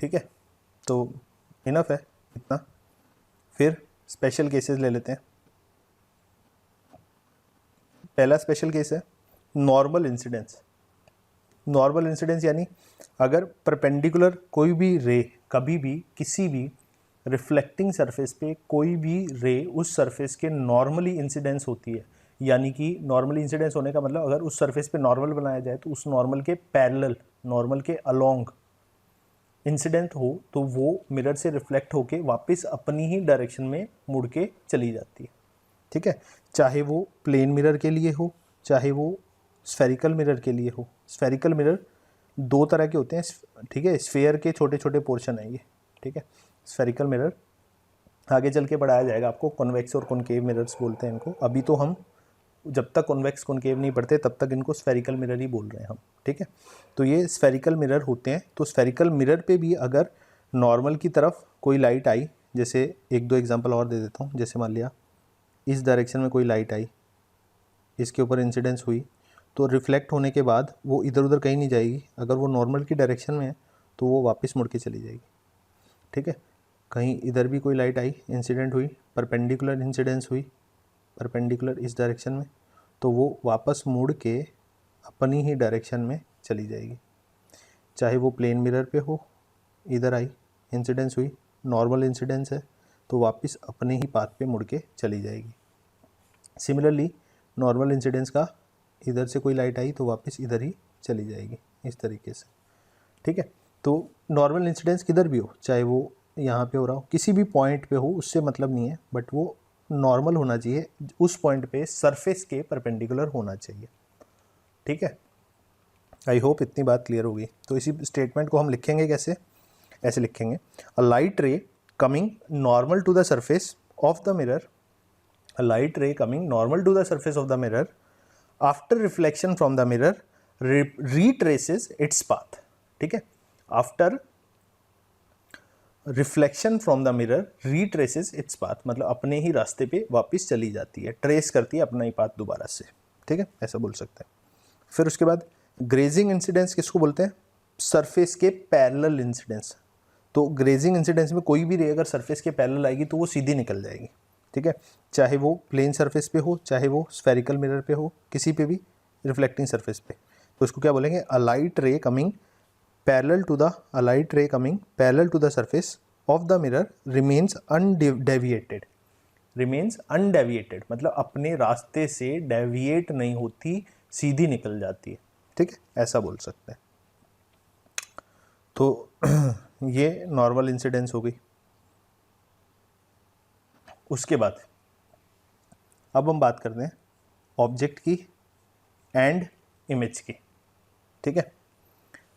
ठीक है, तो इनफ है इतना। फिर स्पेशल केसेस ले लेते हैं। पहला स्पेशल केस है नॉर्मल इंसिडेंस। नॉर्मल इंसिडेंस यानी अगर परपेंडिकुलर कोई भी रे कभी भी किसी भी रिफ्लेक्टिंग सरफेस पे कोई भी रे उस सरफेस के नॉर्मली इंसिडेंस होती है, यानी कि नॉर्मली इंसिडेंस होने का मतलब अगर उस सरफेस पे नॉर्मल बनाया जाए तो उस नॉर्मल के पैरेलल, नॉर्मल के अलोंग इंसिडेंट हो तो वो मिरर से रिफ्लेक्ट होके वापस अपनी ही डायरेक्शन में मुड़ के चली जाती है। ठीक है, चाहे वो प्लेन मिरर के लिए हो, चाहे वो स्फेरिकल मिरर के लिए हो। स्फेरिकल मिरर दो तरह के होते हैं, ठीक है, स्फेयर के छोटे छोटे पोर्शन है ये। ठीक है, स्फेरिकल मिरर आगे चल के बढ़ाया जाएगा आपको, कॉन्वेक्स और कॉनकेव मिरर्स बोलते हैं इनको। अभी तो हम जब तक कॉन्वेक्स कॉनकेव नहीं पढ़ते तब तक इनको स्फेरिकल मिरर ही बोल रहे हैं हम। ठीक है, तो ये स्फेरिकल मिरर होते हैं। तो स्फेरिकल मिरर पे भी अगर नॉर्मल की तरफ कोई लाइट आई, जैसे एक दो एग्जांपल और दे देता हूँ, जैसे मान लिया इस डायरेक्शन में कोई लाइट आई, इसके ऊपर इंसिडेंस हुई, तो रिफ्लेक्ट होने के बाद वो इधर उधर कहीं नहीं जाएगी। अगर वो नॉर्मल की डायरेक्शन में है तो वो वापस मुड़ के चली जाएगी। ठीक है, कहीं इधर भी कोई लाइट आई, इंसिडेंट हुई, परपेंडिकुलर इंसिडेंस हुई, परपेंडिकुलर इस डायरेक्शन में, तो वो वापस मुड़ के अपनी ही डायरेक्शन में चली जाएगी। चाहे वो प्लेन मिरर पे हो, इधर आई, इंसिडेंस हुई, नॉर्मल इंसिडेंस है, तो वापस अपने ही पाथ पे मुड़ के चली जाएगी। सिमिलरली नॉर्मल इंसिडेंस का इधर से कोई लाइट आई तो वापस इधर ही चली जाएगी, इस तरीके से। ठीक है, तो नॉर्मल इंसिडेंस किधर भी हो, चाहे वो यहाँ पे हो रहा हो, किसी भी पॉइंट पे हो, उससे मतलब नहीं है, बट वो नॉर्मल होना चाहिए, उस पॉइंट पे सरफेस के परपेंडिकुलर होना चाहिए। ठीक है, आई होप इतनी बात क्लियर होगी। तो इसी स्टेटमेंट को हम लिखेंगे कैसे, ऐसे लिखेंगे, a light ray coming normal to the surface of the mirror, a light ray coming normal to the surface of the mirror after reflection from the mirror retraces its path. ठीक है, after reflection from the mirror retraces its path मतलब अपने ही रास्ते पे वापस चली जाती है, ट्रेस करती है अपना ही पाथ दोबारा से। ठीक है, ऐसा बोल सकते हैं। फिर उसके बाद ग्रेजिंग इंसिडेंस किसको बोलते हैं, सरफेस के पैरेलल इंसिडेंस। तो ग्रेजिंग इंसिडेंस में कोई भी रे अगर सरफेस के पैरेलल आएगी तो वो सीधी निकल जाएगी। ठीक है, चाहे वो प्लेन सरफेस पे हो, चाहे वो स्फेरिकल मिरर पे हो, किसी पे भी रिफ्लेक्टिंग सरफेस पे, तो इसको क्या बोलेंगे, a light ray coming parallel to the, a light ray coming parallel to the surface of the mirror remains undeviated. Remains undeviated मतलब अपने रास्ते से डेविएट नहीं होती, सीधी निकल जाती है। ठीक है, ऐसा बोल सकते हैं। तो ये नॉर्मल इंसिडेंस हो गई। उसके बाद अब हम बात करते हैं ऑब्जेक्ट की एंड इमेज की। ठीक है,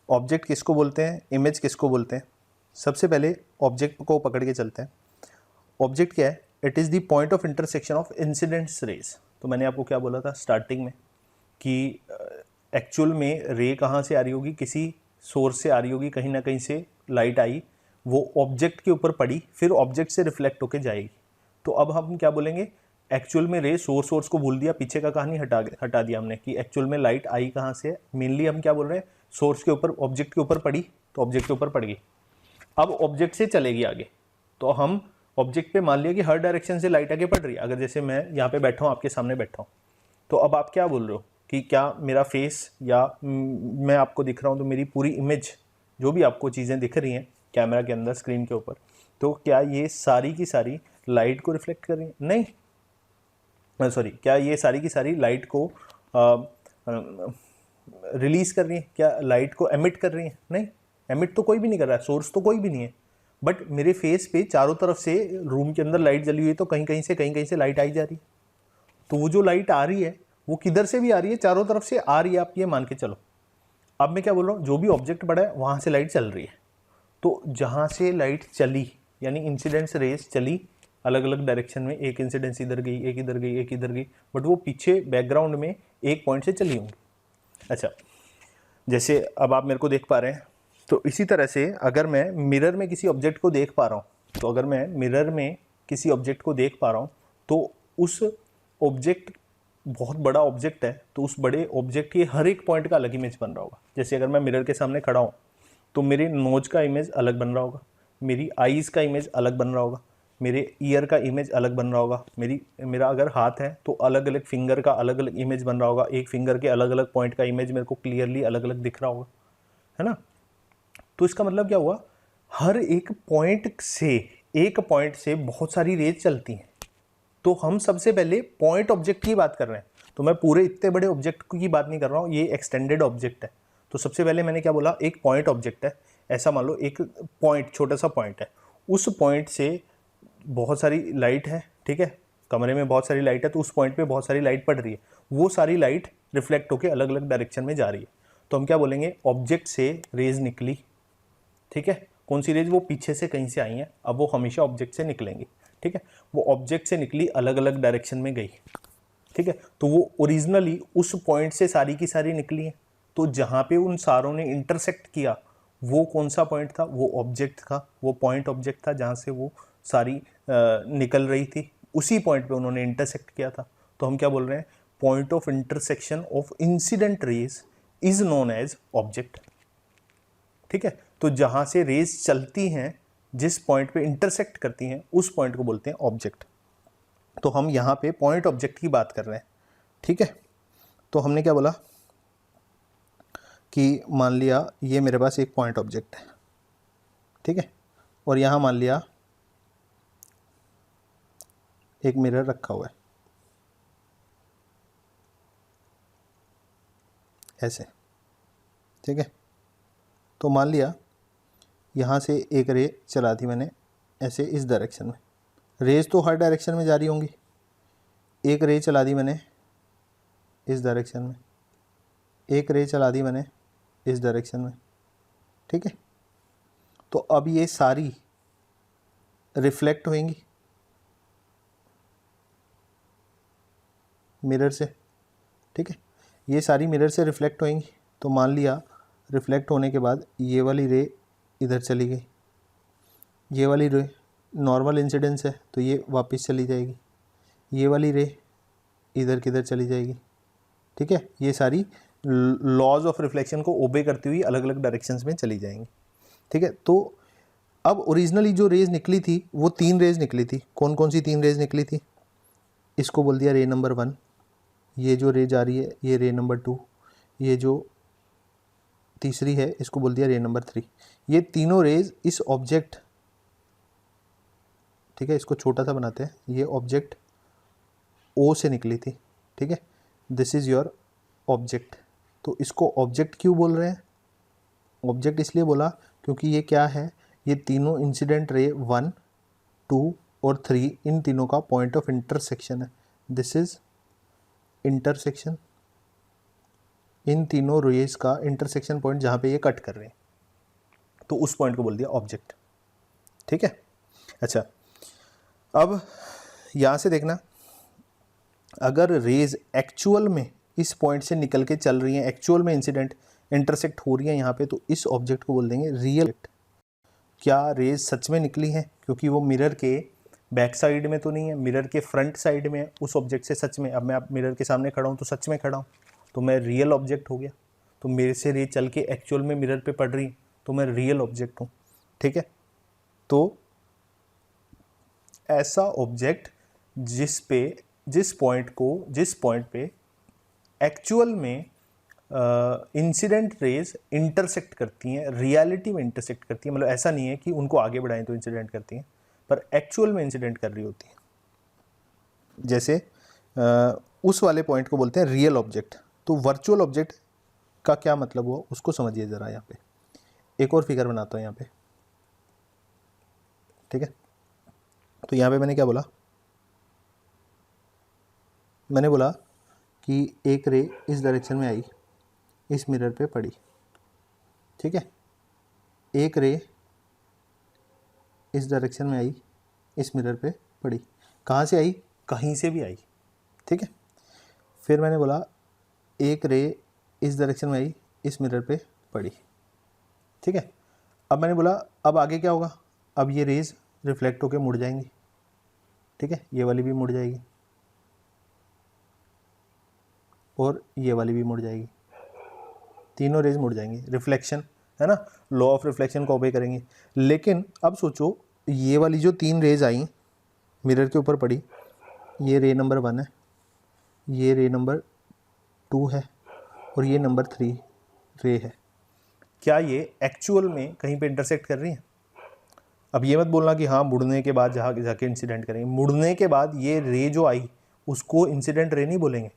ऑब्जेक्ट किसको बोलते हैं, इमेज किसको बोलते हैं। सबसे पहले ऑब्जेक्ट को पकड़ के चलते हैं। ऑब्जेक्ट क्या है, it is the point of intersection of incidents rays. तो मैंने आपको क्या बोला था स्टार्टिंग में कि एक्चुअल में रे कहाँ से आ रही होगी, किसी सोर्स से आ रही होगी, कहीं ना कहीं से लाइट आई, वो ऑब्जेक्ट के ऊपर पड़ी, फिर ऑब्जेक्ट से रिफ्लेक्ट होके जाएगी। तो अब हम क्या बोलेंगे, एक्चुअल में रे सोर्स को भूल दिया, पीछे का कहानी हटा दिया हमने कि एक्चुअल में लाइट आई कहाँ से। मेनली हम क्या बोल रहे हैं, सोर्स के ऊपर, ऑब्जेक्ट के ऊपर पड़ी तो ऑब्जेक्ट के ऊपर पड़ गई, अब ऑब्जेक्ट से चलेगी आगे। तो हम ऑब्जेक्ट पे मान लिया कि हर डायरेक्शन से लाइट आगे पड़ रही है। अगर जैसे मैं यहाँ पे बैठा हूँ, आपके सामने बैठा हूँ, तो अब आप क्या बोल रहे हो कि क्या मेरा फेस या मैं आपको दिख रहा हूँ, तो मेरी पूरी इमेज, जो भी आपको चीज़ें दिख रही हैं कैमरा के अंदर, स्क्रीन के ऊपर, तो क्या ये सारी की सारी लाइट को रिफ्लेक्ट कर रही है? नहीं, सॉरी, क्या ये सारी की सारी लाइट को रिलीज कर रही है? क्या लाइट को एमिट कर रही है? नहीं, एमिट तो कोई भी नहीं कर रहा है, सोर्स तो कोई भी नहीं है। बट मेरे फेस पे चारों तरफ से रूम के अंदर लाइट जली हुई है, तो कहीं कहीं से लाइट आई जा रही है। तो वो जो लाइट आ रही है वो किधर से भी आ रही है, चारों तरफ से आ रही है, आप ये मान के चलो। अब मैं क्या बोल रहा हूँ, जो भी ऑब्जेक्ट पड़ा है वहाँ से लाइट चल रही है। तो जहाँ से लाइट चली यानी इंसिडेंस रेस चली अलग अलग डायरेक्शन में, एक इंसिडेंस इधर गई, एक इधर गई, एक इधर गई, बट वो पीछे बैकग्राउंड में एक पॉइंट से चली होंगी। अच्छा, जैसे अब आप मेरे को देख पा रहे हैं, तो इसी तरह से अगर मैं मिरर में किसी ऑब्जेक्ट को देख पा रहा हूँ, तो अगर मैं मिरर में किसी ऑब्जेक्ट को देख पा रहा हूँ, तो उस ऑब्जेक्ट, बहुत बड़ा ऑब्जेक्ट है, तो उस बड़े ऑब्जेक्ट के हर एक पॉइंट का अलग इमेज बन रहा होगा। जैसे अगर मैं मिरर के सामने खड़ा हूँ, तो मेरे नोज का इमेज अलग बन रहा होगा, मेरी आईज़ का इमेज अलग बन रहा होगा, मेरे ईयर का इमेज अलग बन रहा होगा, मेरा अगर हाथ है तो अलग अलग फिंगर का अलग अलग इमेज बन रहा होगा, एक फिंगर के अलग अलग पॉइंट का इमेज मेरे को क्लियरली अलग अलग दिख रहा होगा, है ना। तो इसका मतलब क्या हुआ, हर एक पॉइंट से बहुत सारी रेज चलती हैं। तो हम सबसे पहले पॉइंट ऑब्जेक्ट की बात कर रहे हैं, तो मैं पूरे इतने बड़े ऑब्जेक्ट की बात नहीं कर रहा हूँ, ये एक्सटेंडेड ऑब्जेक्ट है। तो सबसे पहले मैंने क्या बोला, एक पॉइंट ऑब्जेक्ट है, ऐसा मान लो एक पॉइंट, छोटा सा पॉइंट है, उस पॉइंट से बहुत सारी लाइट है, ठीक है, कमरे में बहुत सारी लाइट है, तो उस पॉइंट पे बहुत सारी लाइट पड़ रही है, वो सारी लाइट रिफ्लेक्ट होकर अलग अलग डायरेक्शन में जा रही है। तो हम क्या बोलेंगे, ऑब्जेक्ट से रेज निकली, ठीक है, कौन सी रेज, वो पीछे से कहीं से आई हैं, अब वो हमेशा ऑब्जेक्ट से निकलेंगी, ठीक है, वो ऑब्जेक्ट से निकली, अलग अलग डायरेक्शन में गई, ठीक है, तो वो ओरिजिनली उस पॉइंट से सारी की सारी निकली हैं। तो जहाँ पे उन सारों ने इंटरसेक्ट किया, वो कौन सा पॉइंट था, वो ऑब्जेक्ट था, वो पॉइंट ऑब्जेक्ट था जहाँ से वो सारी निकल रही थी, उसी पॉइंट पे उन्होंने इंटरसेक्ट किया था। तो हम क्या बोल रहे हैं, point of intersection of incident rays is known as object, ठीक है। तो जहाँ से रेज चलती हैं, जिस पॉइंट पे इंटरसेक्ट करती हैं, उस पॉइंट को बोलते हैं ऑब्जेक्ट। तो हम यहाँ पे पॉइंट ऑब्जेक्ट की बात कर रहे हैं, ठीक है। तो हमने क्या बोला कि मान लिया ये मेरे पास एक पॉइंट ऑब्जेक्ट है, ठीक है, और यहाँ मान लिया एक मिरर रखा हुआ है ऐसे, ठीक है। तो मान लिया यहाँ से एक रे चला दी मैंने ऐसे इस डायरेक्शन में, रेज तो हर डायरेक्शन में जा रही होंगी, एक रे चला दी मैंने इस डायरेक्शन में, एक रे चला दी मैंने इस डायरेक्शन में, ठीक है। तो अब ये सारी रिफ्लेक्ट होंगी मिरर से, ठीक है, ये सारी मिरर से रिफ्लेक्ट होंगी। तो मान लिया रिफ्लेक्ट होने के बाद ये वाली रे इधर चली गई, ये वाली रे नॉर्मल इंसिडेंस है तो ये वापस चली जाएगी, ये वाली रे इधर किधर चली जाएगी, ठीक है। ये सारी लॉज ऑफ रिफ्लेक्शन को ओबे करती हुई अलग अलग डायरेक्शंस में चली जाएंगी, ठीक है। तो अब ओरिजिनली जो रेज निकली थी वो 3 रेज निकली थी, कौन कौन सी 3 रेज निकली थी, इसको बोल दिया रे नंबर 1, ये जो रे जा रही है ये रे नंबर 2, ये जो तीसरी है इसको बोल दिया रे नंबर 3। ये तीनों रेज इस ऑब्जेक्ट, ठीक है, इसको छोटा सा बनाते हैं, ये ऑब्जेक्ट ओ से निकली थी, ठीक है, दिस इज़ योर ऑब्जेक्ट। तो इसको ऑब्जेक्ट क्यों बोल रहे हैं, ऑब्जेक्ट इसलिए बोला क्योंकि ये क्या है, ये तीनों इंसिडेंट रे 1, 2 और 3 इन तीनों का पॉइंट ऑफ इंटरसेक्शन है, दिस इज इंटरसेक्शन, इन तीनों रेज का इंटरसेक्शन पॉइंट जहाँ पे ये कट कर रहे हैं, तो उस पॉइंट को बोल दिया ऑब्जेक्ट, ठीक है। अच्छा, अब यहाँ से देखना, अगर रेज एक्चुअल में इस पॉइंट से निकल के चल रही हैं, एक्चुअल में इंसिडेंट इंटरसेक्ट हो रही है यहाँ पे, तो इस ऑब्जेक्ट को बोल देंगे रियल। क्या रेज सच में निकली हैं, क्योंकि वो मिरर के बैक साइड में तो नहीं है, मिरर के फ्रंट साइड में है, उस ऑब्जेक्ट से सच में, अब मैं मिरर के सामने खड़ा हूँ तो सच में खड़ा हूँ, तो मैं रियल ऑब्जेक्ट हो गया। तो मेरे से रेज चल के एक्चुअल में मिरर पे पड़ रही, तो मैं रियल ऑब्जेक्ट हूँ, ठीक है। तो ऐसा ऑब्जेक्ट जिस पॉइंट पे एक्चुअल में इंसिडेंट रेज इंटरसेक्ट करती हैं, रियलिटी में इंटरसेक्ट करती हैं, मतलब ऐसा नहीं है कि उनको आगे बढ़ाएं तो इंसिडेंट करती हैं, पर एक्चुअल में इंसिडेंट कर रही होती हैं, जैसे उस वाले पॉइंट को बोलते हैं रियल ऑब्जेक्ट। तो वर्चुअल ऑब्जेक्ट का क्या मतलब हुआ उसको समझिए ज़रा। यहाँ पे एक और फिगर बनाता हूँ यहाँ पे, ठीक है। तो यहाँ पे मैंने क्या बोला, मैंने बोला कि एक रे इस डायरेक्शन में आई, इस मिरर पे पड़ी, ठीक है, एक रे इस डायरेक्शन में आई, इस मिरर पे पड़ी, कहाँ से आई, कहीं से भी आई, ठीक है। फिर मैंने बोला एक रे इस डायरेक्शन में आई, इस मिरर पे पड़ी, ठीक है। अब मैंने बोला अब आगे क्या होगा, अब ये रेज रिफ्लेक्ट होके मुड़ जाएंगी, ठीक है, ये वाली भी मुड़ जाएगी और ये वाली भी मुड़ जाएगी, तीनों रेज मुड़ जाएंगी, रिफ्लेक्शन है ना, लॉ ऑफ रिफ्लेक्शन को ओबे करेंगे। लेकिन अब सोचो ये वाली जो 3 रेज आई मिरर के ऊपर पड़ी, ये रे नंबर 1 है, ये रे नंबर 2 है और ये नंबर 3 रे है, क्या ये एक्चुअल में कहीं पे इंटरसेक्ट कर रही हैं? अब ये मत बोलना कि हाँ मुड़ने के बाद जहाँ जाके इंसिडेंट करेंगे। मुड़ने के बाद ये रे जो आई उसको इंसिडेंट रे नहीं बोलेंगे।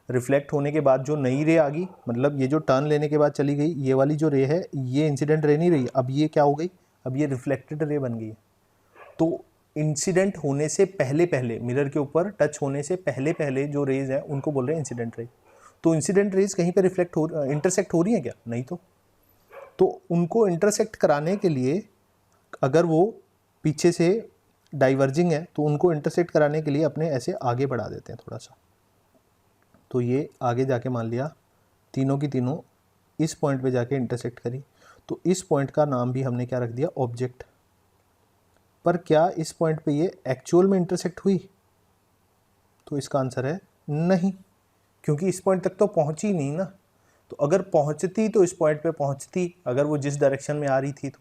रिफ्लेक्ट होने के बाद जो नई रे आ गई, मतलब ये जो टर्न लेने के बाद चली गई, ये वाली जो रे है ये इंसिडेंट रे नहीं रही, अब ये क्या हो गई, अब ये रिफ्लेक्टेड रे बन गई है। तो इंसिडेंट होने से पहले पहले, मिरर के ऊपर टच होने से पहले पहले जो रेज हैं उनको बोल रहे हैं इंसिडेंट रे। तो इंसिडेंट रेज कहीं पे रिफ्लेक्ट हो इंटरसेक्ट हो रही है क्या? नहीं। तो उनको इंटरसेक्ट कराने के लिए अगर वो पीछे से डाइवर्जिंग है तो उनको इंटरसेक्ट कराने के लिए अपने ऐसे आगे बढ़ा देते हैं थोड़ा सा। तो ये आगे जाके मान लिया तीनों की तीनों इस पॉइंट पे जाके इंटरसेक्ट करी, तो इस पॉइंट का नाम भी हमने क्या रख दिया, ऑब्जेक्ट। पर क्या इस पॉइंट पे ये एक्चुअल में इंटरसेक्ट हुई? तो इसका आंसर है नहीं, क्योंकि इस पॉइंट तक तो पहुंची नहीं ना। तो अगर पहुंचती तो इस पॉइंट पे पहुंचती, अगर वो जिस डायरेक्शन में आ रही थी तो,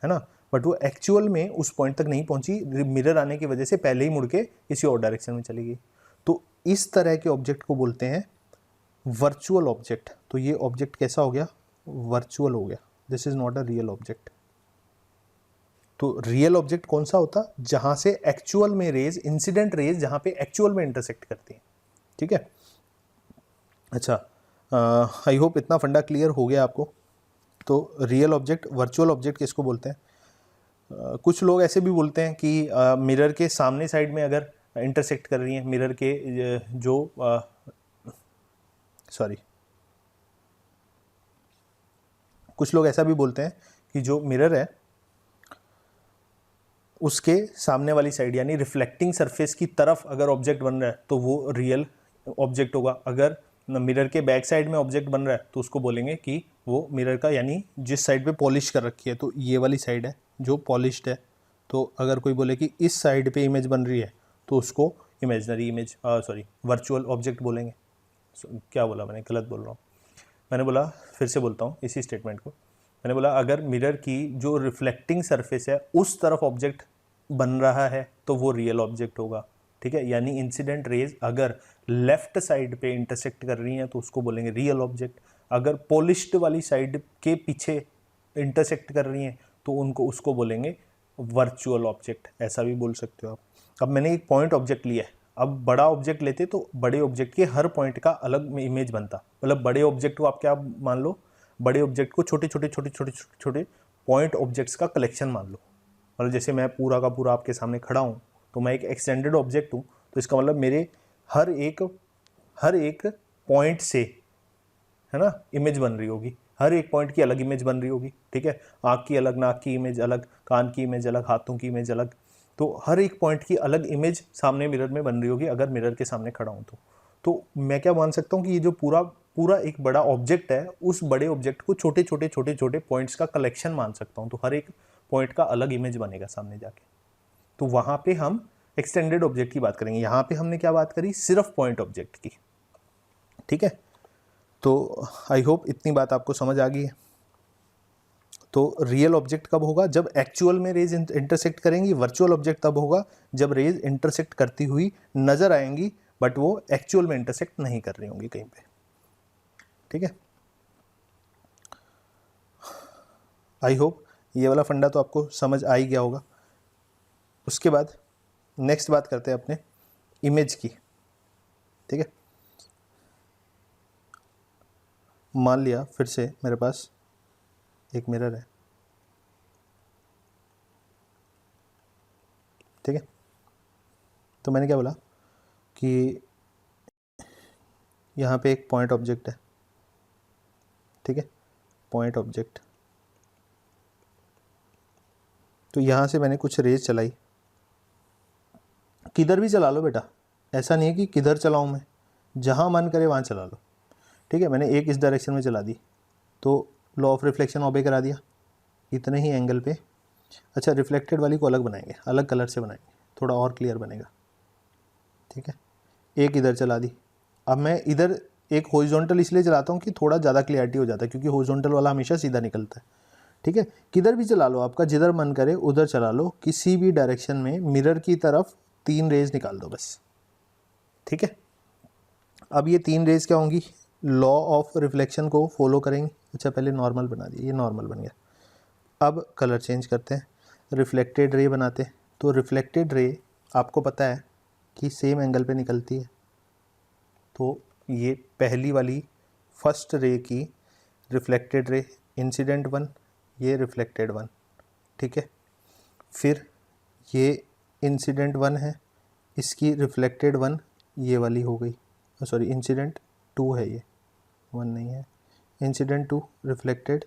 है ना, बट वो एक्चुअल में उस पॉइंट तक नहीं पहुंची, मिरर आने की वजह से पहले ही मुड़ के किसी और डायरेक्शन में चली गई। तो इस तरह के ऑब्जेक्ट को बोलते हैं वर्चुअल ऑब्जेक्ट। तो ये ऑब्जेक्ट कैसा हो गया, वर्चुअल हो गया, this is not a real object. तो रियल ऑब्जेक्ट कौन सा होता, जहां से एक्चुअल में रेज, इंसिडेंट रेज जहां पे एक्चुअल में इंटरसेक्ट करती हैं। ठीक है, अच्छा, आई होप इतना फंडा क्लियर हो गया आपको। तो रियल ऑब्जेक्ट, वर्चुअल ऑब्जेक्ट किसको बोलते हैं? कुछ लोग ऐसे भी बोलते हैं कि मिरर के सामने साइड में अगर इंटरसेक्ट कर रही हैं, मिरर के जो सॉरी, कुछ लोग ऐसा भी बोलते हैं कि जो मिरर है उसके सामने वाली साइड यानी रिफ्लेक्टिंग सरफेस की तरफ अगर ऑब्जेक्ट बन रहा है तो वो रियल ऑब्जेक्ट होगा। अगर मिरर के बैक साइड में ऑब्जेक्ट बन रहा है तो उसको बोलेंगे कि वो मिरर का, यानी जिस साइड पे पॉलिश कर रखी है, तो ये वाली साइड है जो पॉलिश्ड है। तो अगर कोई बोले कि इस साइड पे इमेज बन रही है तो उसको imaginary image, sorry, virtual object बोलेंगे। क्या बोला मैंने, गलत बोल रहा हूँ। मैंने बोला, फिर से बोलता हूँ इसी स्टेटमेंट को। मैंने बोला अगर मिरर की जो रिफ्लेक्टिंग सरफेस है उस तरफ ऑब्जेक्ट बन रहा है तो वो रियल ऑब्जेक्ट होगा। ठीक है, यानी इंसिडेंट रेज अगर लेफ्ट साइड पे इंटरसेक्ट कर रही हैं तो उसको बोलेंगे रियल ऑब्जेक्ट। अगर पॉलिश्ड वाली साइड के पीछे इंटरसेक्ट कर रही हैं तो उनको उसको बोलेंगे वर्चुअल ऑब्जेक्ट, ऐसा भी बोल सकते हो आप। अब मैंने एक पॉइंट ऑब्जेक्ट लिया है, अब बड़ा ऑब्जेक्ट लेते तो बड़े ऑब्जेक्ट के हर पॉइंट का अलग इमेज बनता। मतलब बड़े ऑब्जेक्ट को आप क्या मान लो, बड़े ऑब्जेक्ट को छोटे छोटे छोटे छोटे छोटे पॉइंट ऑब्जेक्ट्स का कलेक्शन मान लो। मतलब जैसे मैं पूरा का पूरा आपके सामने खड़ा हूँ तो मैं एक एक्सटेंडेड ऑब्जेक्ट हूँ, तो इसका मतलब मेरे हर एक पॉइंट से, है ना, इमेज बन रही होगी, हर एक पॉइंट की अलग इमेज बन रही होगी। ठीक है, आँख की अलग, नाक की इमेज अलग, कान की इमेज अलग, हाथों की इमेज अलग। तो हर एक पॉइंट की अलग इमेज सामने मिरर में बन रही होगी अगर मिरर के सामने खड़ा हूँ तो मैं क्या मान सकता हूँ कि ये जो पूरा एक बड़ा ऑब्जेक्ट है, उस बड़े ऑब्जेक्ट को छोटे छोटे छोटे छोटे पॉइंट्स का कलेक्शन मान सकता हूँ। तो हर एक पॉइंट का अलग इमेज बनेगा सामने जाके। तो वहाँ पे हम एक्सटेंडेड ऑब्जेक्ट की बात करेंगे। यहाँ पे हमने क्या बात करी, सिर्फ पॉइंट ऑब्जेक्ट की। ठीक है, तो आई होप इतनी बात आपको समझ आ गई है। तो रियल ऑब्जेक्ट कब होगा, जब एक्चुअल में रेज इंटरसेक्ट करेंगी। वर्चुअल ऑब्जेक्ट तब होगा जब रेज इंटरसेक्ट करती हुई नजर आएंगी बट वो एक्चुअल में इंटरसेक्ट नहीं कर रही होंगी कहीं पे। ठीक है, आई होप ये वाला फंडा तो आपको समझ आ ही गया होगा। उसके बाद नेक्स्ट बात करते हैं अपने इमेज की। ठीक है, मान लिया फिर से मेरे पास एक मिरर है। ठीक है, तो मैंने क्या बोला कि यहाँ पे एक पॉइंट ऑब्जेक्ट है। ठीक है, पॉइंट ऑब्जेक्ट, तो यहाँ से मैंने कुछ रेज चलाई, किधर भी चला लो बेटा, ऐसा नहीं है कि किधर चलाऊँ मैं, जहाँ मन करे वहाँ चला लो। ठीक है, मैंने एक इस डायरेक्शन में चला दी तो लॉ ऑफ रिफ्लेक्शन ऑबे करा दिया इतने ही एंगल पे। अच्छा, रिफ्लेक्टेड वाली को अलग बनाएंगे, अलग कलर से बनाएंगे, थोड़ा और क्लियर बनेगा। ठीक है, एक इधर चला दी। अब मैं इधर एक हॉरिजॉन्टल इसलिए चलाता हूँ कि थोड़ा ज़्यादा क्लियरिटी हो जाता है, क्योंकि हॉरिजॉन्टल वाला हमेशा सीधा निकलता है। ठीक है, किधर भी चला लो, आपका जिधर मन करे उधर चला लो, किसी भी डायरेक्शन में मिरर की तरफ 3 रेज निकाल दो बस। ठीक है, अब ये 3 रेज क्या होंगी, लॉ ऑफ रिफ्लेक्शन को फॉलो करेंगे। अच्छा पहले नॉर्मल बना दिया, ये नॉर्मल बन गया। अब कलर चेंज करते हैं, रिफ्लेक्टेड रे बनाते हैं। तो रिफ्लेक्टेड रे आपको पता है कि सेम एंगल पे निकलती है, तो ये पहली वाली फर्स्ट रे की रिफ्लेक्टेड रे, इंसिडेंट वन, ये रिफ्लेक्टेड वन। ठीक है, फिर ये इंसिडेंट वन है, इसकी रिफ्लेक्टेड वन ये वाली हो गई, सॉरी इंसिडेंट टू है, ये वन नहीं है, इंसिडेंट टू रिफ्लेक्टेड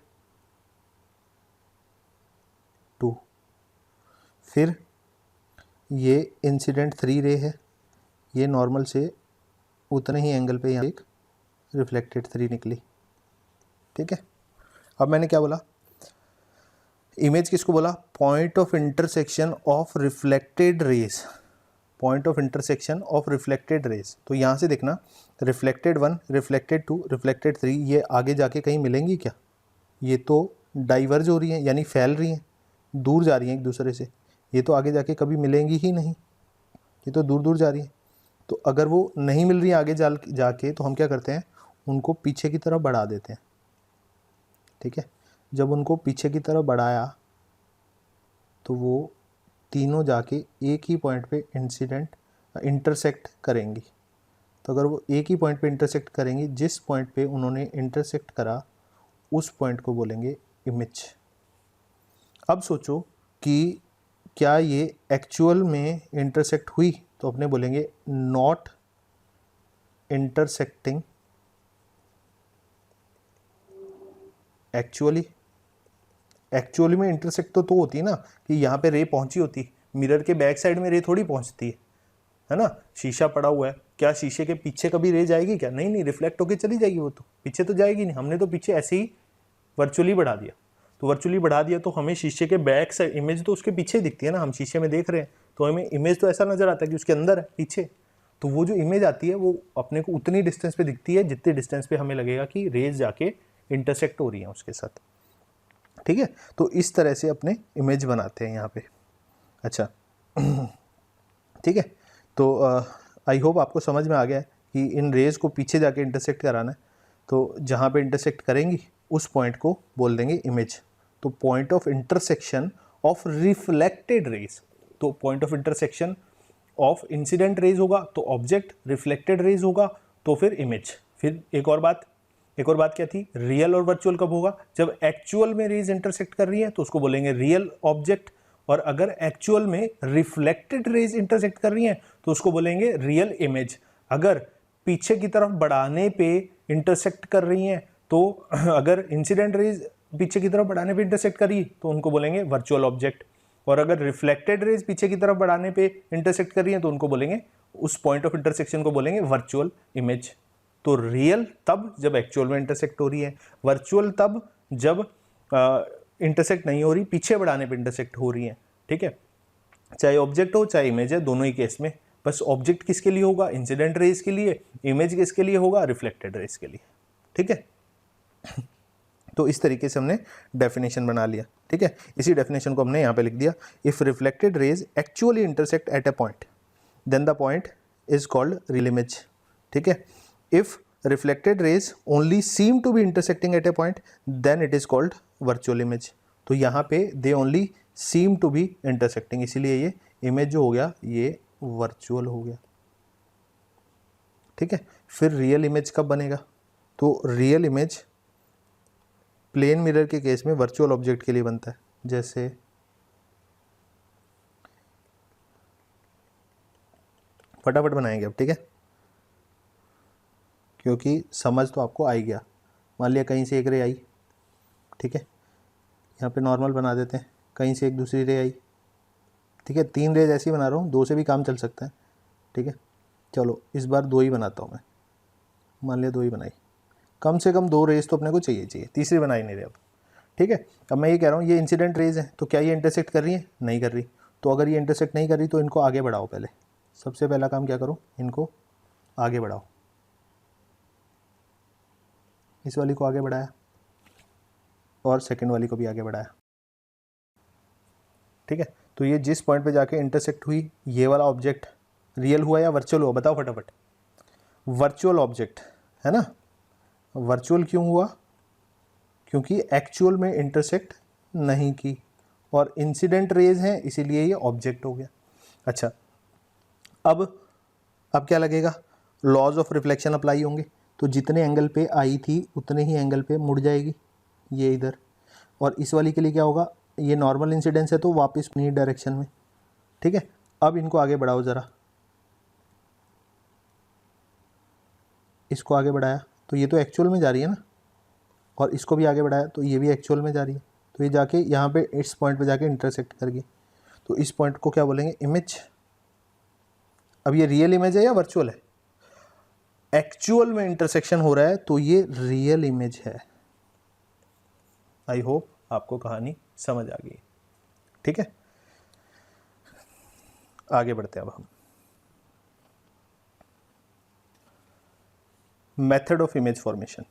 टू। फिर ये इंसिडेंट थ्री रे है, ये नॉर्मल से उतने ही एंगल पे यहाँ एक रिफ्लेक्टेड थ्री निकली। ठीक है, अब मैंने क्या बोला, इमेज किसको बोला, point of intersection of reflected rays, point of intersection of reflected rays. तो यहाँ से देखना, reflected one, reflected two, reflected three, ये आगे जाके कहीं मिलेंगी क्या, ये तो डाइवर्ज हो रही हैं, यानी फैल रही हैं, दूर जा रही हैं एक दूसरे से, ये तो आगे जाके कभी मिलेंगी ही नहीं, ये तो दूर दूर जा रही हैं। तो अगर वो नहीं मिल रही है आगे जाके तो हम क्या करते हैं, उनको पीछे की तरफ बढ़ा देते हैं। ठीक है, जब उनको पीछे की तरफ बढ़ाया तो वो तीनों जाके एक ही पॉइंट पे इंटरसेक्ट करेंगी। तो अगर वो एक ही पॉइंट पे इंटरसेक्ट करेंगी, जिस पॉइंट पे उन्होंने इंटरसेक्ट करा उस पॉइंट को बोलेंगे इमेज। अब सोचो कि क्या ये एक्चुअल में इंटरसेक्ट हुई, तो अपने बोलेंगे नॉट इंटरसेक्टिंग एक्चुअली में इंटरसेक्ट तो होती है ना, कि यहाँ पे रे पहुंची होती, मिरर के बैक साइड में रे थोड़ी पहुंचती है ना। शीशा पड़ा हुआ है, क्या शीशे के पीछे कभी रे जाएगी क्या, नहीं, रिफ्लेक्ट होके चली जाएगी, वो तो पीछे तो जाएगी नहीं। हमने तो पीछे ऐसे ही वर्चुअली बढ़ा दिया, तो वर्चुअली बढ़ा दिया तो हमें शीशे के बैक साइड इमेज तो उसके पीछे दिखती है ना, हम शीशे में देख रहे हैं तो हमें इमेज तो ऐसा नजर आता है कि उसके अंदर है पीछे। तो वो जो इमेज आती है वो अपने को उतनी डिस्टेंस पे दिखती है जितने डिस्टेंस पे हमें लगेगा कि रेज जाके इंटरसेक्ट हो रही है उसके साथ। ठीक है, तो इस तरह से अपने इमेज बनाते हैं यहाँ पे। अच्छा ठीक है, तो आई होप आपको समझ में आ गया है कि इन रेज को पीछे जाके इंटरसेक्ट कराना है, तो जहाँ पे इंटरसेक्ट करेंगी उस पॉइंट को बोल देंगे इमेज। तो point of intersection of reflected rays, तो point of intersection of incident rays होगा तो ऑब्जेक्ट, रिफ्लेक्टेड रेज होगा तो फिर इमेज। फिर एक और बात क्या थी, रियल और वर्चुअल कब होगा, जब एक्चुअल में रेज इंटरसेक्ट कर रही है तो उसको बोलेंगे रियल ऑब्जेक्ट, और अगर एक्चुअल में रिफ्लेक्टेड रेज इंटरसेक्ट कर रही हैं तो उसको बोलेंगे रियल इमेज। अगर पीछे की तरफ बढ़ाने पे इंटरसेक्ट कर रही हैं तो अगर इंसिडेंट रेज पीछे की तरफ बढ़ाने पे इंटरसेक्ट करी तो उनको बोलेंगे वर्चुअल ऑब्जेक्ट, और अगर रिफ्लेक्टेड रेज पीछे की तरफ बढ़ाने पे इंटरसेक्ट कर रही है तो उनको बोलेंगे, उस पॉइंट ऑफ इंटरसेक्शन को बोलेंगे वर्चुअल इमेज। तो रियल तब जब एक्चुअल में इंटरसेक्ट हो रही है, वर्चुअल तब जब इंटरसेक्ट नहीं हो रही, पीछे बढ़ाने पे इंटरसेक्ट हो रही है। ठीक है, चाहे ऑब्जेक्ट हो चाहे इमेज है, दोनों ही केस में बस ऑब्जेक्ट किसके लिए होगा, इंसिडेंट रेज के लिए, इमेज किसके लिए होगा, रिफ्लेक्टेड रेज के लिए। ठीक है, तो इस तरीके से हमने डेफिनेशन बना लिया। ठीक है, इसी डेफिनेशन को हमने यहाँ पे लिख दिया, if reflected rays actually intersect at a point then the point is called real image. ठीक है, if reflected rays only seem to be intersecting at a point then it is called virtual image. तो यहाँ पे they only seem to be intersecting, इसीलिए ये image जो हो गया ये वर्चुअल हो गया। ठीक है, फिर रियल इमेज कब बनेगा, तो रियल इमेज प्लेन मिरर के केस में वर्चुअल ऑब्जेक्ट के लिए बनता है। जैसे फटाफट बनाएंगे अब, ठीक है, क्योंकि समझ तो आपको आ ही गया। मान लिया कहीं से एक रे आई, ठीक है, यहाँ पे नॉर्मल बना देते हैं, कहीं से एक दूसरी रे आई। ठीक है, 3 रेज ऐसी बना रहा हूँ, 2 से भी काम चल सकता है। ठीक है, चलो इस बार 2 ही बनाता हूँ मैं, मान लिया 2 ही बनाई, कम से कम 2 रेज तो अपने को चाहिए, तीसरी बना ही नहीं रहे अब। ठीक है, अब मैं ये कह रहा हूँ ये इंसिडेंट रेज है, तो क्या ये इंटरसेक्ट कर रही है, नहीं कर रही। तो अगर ये इंटरसेक्ट नहीं कर रही तो इनको आगे बढ़ाओ, पहले सबसे पहला काम क्या करो, इनको आगे बढ़ाओ। इस वाली को आगे बढ़ाया, और सेकंड वाली को भी आगे बढ़ाया। ठीक है, तो ये जिस पॉइंट पे जाके इंटरसेक्ट हुई, ये वाला ऑब्जेक्ट रियल हुआ या वर्चुअल हुआ, बताओ फटाफट। वर्चुअल ऑब्जेक्ट है ना। वर्चुअल क्यों हुआ? क्योंकि एक्चुअल में इंटरसेक्ट नहीं की, और इंसिडेंट रेज हैं इसीलिए ये ऑब्जेक्ट हो गया। अच्छा, अब क्या लगेगा? लॉज ऑफ रिफ्लेक्शन अप्लाई होंगे, तो जितने एंगल पे आई थी उतने ही एंगल पे मुड़ जाएगी ये इधर। और इस वाली के लिए क्या होगा? ये नॉर्मल इंसिडेंस है तो वापस नहीं डायरेक्शन में। ठीक है, अब इनको आगे बढ़ाओ ज़रा, इसको आगे बढ़ाया तो ये तो एक्चुअल में जा रही है ना, और इसको भी आगे बढ़ाया तो ये भी एक्चुअल में जा रही है, तो ये जाके यहाँ पे इस पॉइंट पे जाके इंटरसेक्ट कर गई। तो इस पॉइंट को क्या बोलेंगे? इमेज। अब ये रियल इमेज है या वर्चुअल है? एक्चुअल में इंटरसेक्शन हो रहा है तो ये रियल इमेज है। आई होप आपको कहानी समझ आ गई। ठीक है, आगे बढ़ते हैं अब हम। Method of image formation.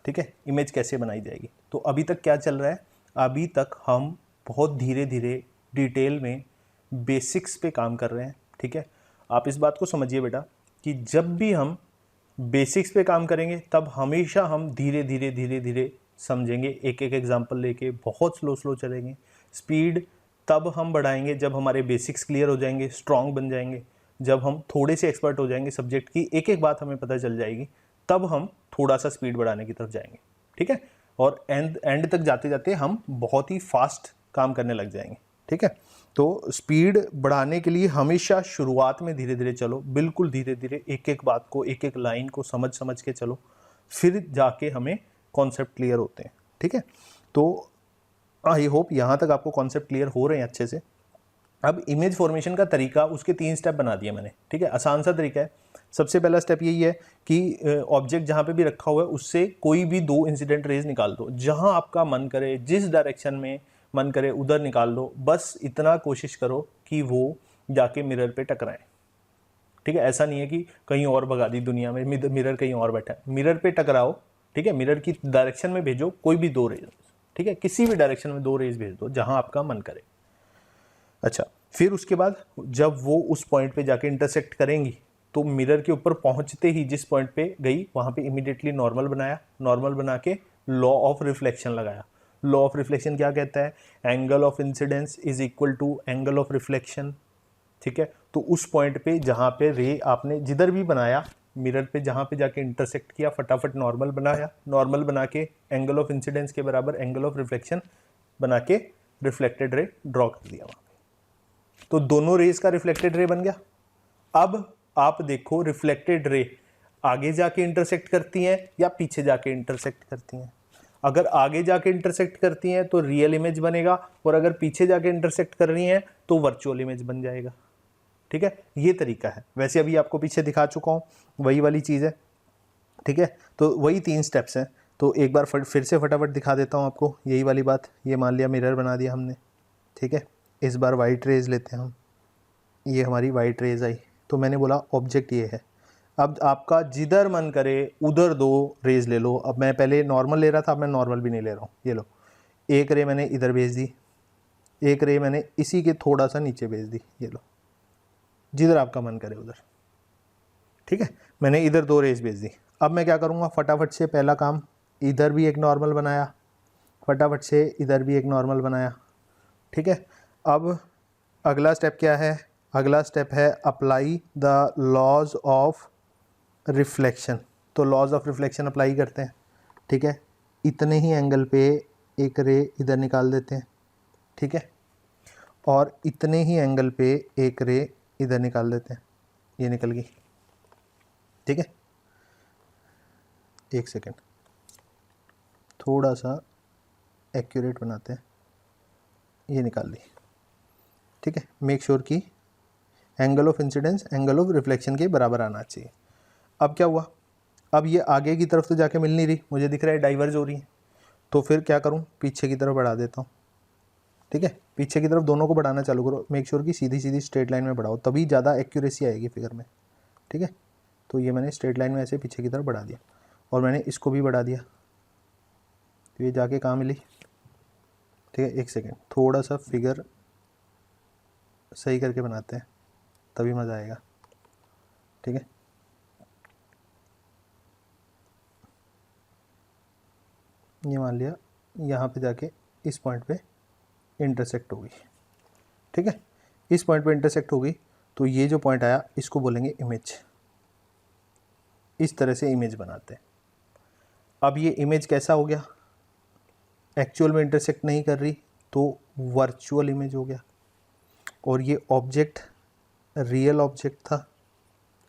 ठीक है, इमेज कैसे बनाई जाएगी। तो अभी तक क्या चल रहा है? अभी तक हम बहुत धीरे धीरे डिटेल में बेसिक्स पे काम कर रहे हैं। ठीक है, आप इस बात को समझिए बेटा कि जब भी हम बेसिक्स पे काम करेंगे तब हमेशा हम धीरे धीरे धीरे धीरे समझेंगे, एक एक एग्जाम्पल लेके बहुत स्लो स्लो चलेंगे। स्पीड तब हम बढ़ाएंगे जब हमारे बेसिक्स क्लियर हो जाएंगे, स्ट्रांग बन जाएंगे, जब हम थोड़े से एक्सपर्ट हो जाएंगे, सब्जेक्ट की एक एक बात हमें पता चल जाएगी, तब हम थोड़ा सा स्पीड बढ़ाने की तरफ जाएंगे। ठीक है, और एंड तक जाते जाते हम बहुत ही फास्ट काम करने लग जाएंगे। ठीक है, तो स्पीड बढ़ाने के लिए हमेशा शुरुआत में धीरे धीरे चलो, बिल्कुल धीरे धीरे एक एक बात को, एक एक लाइन को समझ समझ के चलो, फिर जाके हमें कॉन्सेप्ट क्लियर होते हैं। ठीक है, तो आई होप यहाँ तक आपको कॉन्सेप्ट क्लियर हो रहे हैं अच्छे से। अब इमेज फॉर्मेशन का तरीका, उसके 3 स्टेप बना दिए मैंने। ठीक है, आसान सा तरीका है। सबसे पहला स्टेप यही है कि ऑब्जेक्ट जहाँ पे भी रखा हुआ है उससे कोई भी 2 इंसिडेंट रेज निकाल दो, जहाँ आपका मन करे, जिस डायरेक्शन में मन करे उधर निकाल दो। बस इतना कोशिश करो कि वो जाके मिरर पे टकराएं। ठीक है, ऐसा नहीं है कि कहीं और भगा दी दुनिया में, मिरर कहीं और बैठा है, मिरर पे टकराओ। ठीक है, मिरर की डायरेक्शन में भेजो कोई भी 2 रेज। ठीक है, किसी भी डायरेक्शन में 2 रेज भेज दो जहां आपका मन करे। अच्छा, फिर उसके बाद जब वो उस पॉइंट पे जाके इंटरसेक्ट करेंगी तो मिरर के ऊपर पहुंचते ही जिस पॉइंट पे गई वहां पे इमीडिएटली नॉर्मल बनाया, नॉर्मल बना के लॉ ऑफ रिफ्लेक्शन लगाया। लॉ ऑफ रिफ्लेक्शन क्या कहता है? Angle of incidence is equal to angle of reflection. ठीक है, तो उस पॉइंट पे जहां पे रे आपने जिधर भी बनाया, मिरर पे जहां पे जाके इंटरसेक्ट किया, फटाफट नॉर्मल बनाया, नॉर्मल बना के एंगल ऑफ इंसिडेंस के बराबर एंगल ऑफ रिफ्लेक्शन बना के रिफ्लेक्टेड रे ड्रॉ कर दिया वहां पे। तो दोनों रेज का रिफ्लेक्टेड रे बन गया। अब आप देखो रिफ्लेक्टेड रे आगे जाके इंटरसेक्ट करती हैं या पीछे जाके इंटरसेक्ट करती हैं। अगर आगे जाके इंटरसेक्ट करती हैं तो रियल इमेज बनेगा, और अगर पीछे जाके इंटरसेक्ट कर रही हैं तो वर्चुअल इमेज बन जाएगा। ठीक है, ये तरीका है। वैसे अभी आपको पीछे दिखा चुका हूँ, वही वाली चीज़ है। ठीक है, तो वही 3 स्टेप्स हैं। तो एक बार फिर से फटाफट दिखा देता हूँ आपको यही वाली बात। ये मान लिया मिरर बना दिया हमने। ठीक है, इस बार वाइट रेज लेते हैं हम, ये हमारी वाइट रेज आई, तो मैंने बोला ऑब्जेक्ट ये है। अब आपका जिधर मन करे उधर 2 रेज ले लो। अब मैं पहले नॉर्मल ले रहा था, अब मैं नॉर्मल भी नहीं ले रहा हूँ। ये लो, एक रे मैंने इधर भेज दी, एक रे मैंने इसी के थोड़ा सा नीचे भेज दी। ये लो, जिधर आपका मन करे उधर। ठीक है, मैंने इधर 2 रेज भेज दी। अब मैं क्या करूँगा, फटाफट से पहला काम, इधर भी एक नॉर्मल बनाया, फटाफट से इधर भी एक नॉर्मल बनाया। ठीक है, अब अगला स्टेप क्या है? अगला स्टेप है apply the laws of reflection. तो लॉज ऑफ रिफ्लेक्शन अप्लाई करते हैं। ठीक है, इतने ही एंगल पे एक रे इधर निकाल देते हैं। ठीक है, और इतने ही एंगल पे एक रे इधर निकाल देते हैं। ये निकल गई। ठीक है, एक सेकेंड, थोड़ा सा एक्यूरेट बनाते हैं। ये निकाल दी। ठीक है, मेक श्योर कि angle of incidence angle of reflection के बराबर आना चाहिए। अब क्या हुआ? अब ये आगे की तरफ तो जाके मिल नहीं रही, मुझे दिख रहा है डाइवर्ज हो रही है। तो फिर क्या करूँ, पीछे की तरफ बढ़ा देता हूँ। ठीक है, पीछे की तरफ दोनों को बढ़ाना चालू करो। मेक श्योर कि सीधी सीधी स्ट्रेट लाइन में बढ़ाओ, तभी ज़्यादा एक्यूरेसी आएगी फिगर में। ठीक है, तो ये मैंने स्ट्रेट लाइन में ऐसे पीछे की तरफ बढ़ा दिया, और मैंने इसको भी बढ़ा दिया। तो ये जाके कहाँ मिली? ठीक है, एक सेकेंड, थोड़ा सा फिगर सही करके बनाते हैं तभी मज़ा आएगा। ठीक है, ये मान लिया यहाँ पे जाके इस पॉइंट पे इंटरसेक्ट होगी। ठीक है, इस पॉइंट पे इंटरसेक्ट होगी तो ये जो पॉइंट आया इसको बोलेंगे इमेज। इस तरह से इमेज बनाते हैं। अब ये इमेज कैसा हो गया, एक्चुअल में इंटरसेक्ट नहीं कर रही तो वर्चुअल इमेज हो गया। और ये ऑब्जेक्ट रियल ऑब्जेक्ट था,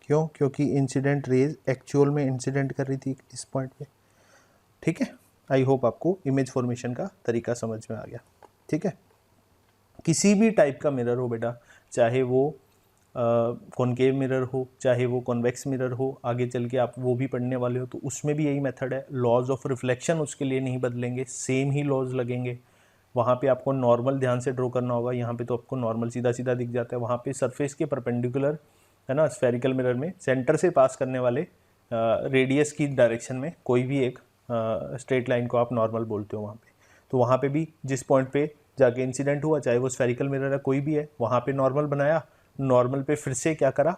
क्यों? क्योंकि इंसिडेंट रेज एक्चुअल में इंसिडेंट कर रही थी इस पॉइंट पे। ठीक है, आई होप आपको इमेज फॉर्मेशन का तरीका समझ में आ गया। ठीक है, किसी भी टाइप का मिरर हो बेटा, चाहे वो कॉनकेव मिरर हो, चाहे वो कॉन्वेक्स मिरर हो, आगे चल के आप वो भी पढ़ने वाले हो, तो उसमें भी यही मेथड है। लॉज ऑफ रिफ्लेक्शन उसके लिए नहीं बदलेंगे, सेम ही लॉज लगेंगे। वहाँ पे आपको नॉर्मल ध्यान से ड्रॉ करना होगा। यहाँ पे तो आपको नॉर्मल सीधा सीधा दिख जाता है। वहाँ पे सरफेस के परपेंडिकुलर है ना, स्फेरिकल मिरर में सेंटर से पास करने वाले रेडियस की डायरेक्शन में कोई भी एक स्ट्रेट लाइन को आप नॉर्मल बोलते हो वहाँ पे। तो वहाँ पे भी जिस पॉइंट पे जाके इंसिडेंट हुआ, चाहे वो स्फेरिकल मिरर है कोई भी है, वहाँ पे नॉर्मल बनाया, नॉर्मल पे फिर से क्या करा,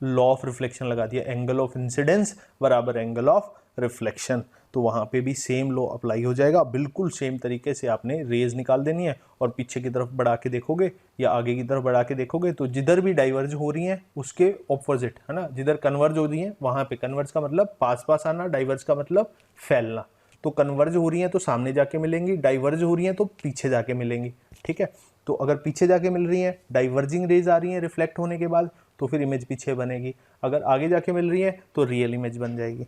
लॉ ऑफ रिफ्लेक्शन लगा दिया, एंगल ऑफ इंसिडेंस बराबर एंगल ऑफ रिफ्लेक्शन। तो वहाँ पे भी सेम लॉ अप्लाई हो जाएगा। बिल्कुल सेम तरीके से आपने रेज निकाल देनी है और पीछे की तरफ बढ़ा के देखोगे या आगे की तरफ बढ़ा के देखोगे तो जिधर भी डाइवर्ज हो रही हैं उसके ऑपोजिट है ना, जिधर कन्वर्ज हो रही हैं वहाँ पे, कन्वर्ज का मतलब पास पास आना, डाइवर्ज का मतलब फैलना। तो कन्वर्ज हो रही हैं तो सामने जाके मिलेंगी, डाइवर्ज हो रही हैं तो पीछे जाके मिलेंगी। ठीक है, तो अगर पीछे जाके मिल रही हैं, डाइवर्जिंग रेज आ रही हैं रिफ्लेक्ट होने के बाद, तो फिर इमेज पीछे बनेगी। अगर आगे जाके मिल रही है तो रियल इमेज बन जाएगी।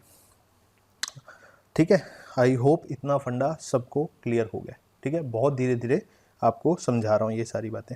ठीक है, आई होप इतना फंडा सबको क्लियर हो गया। ठीक है, बहुत धीरे धीरे आपको समझा रहा हूँ ये सारी बातें।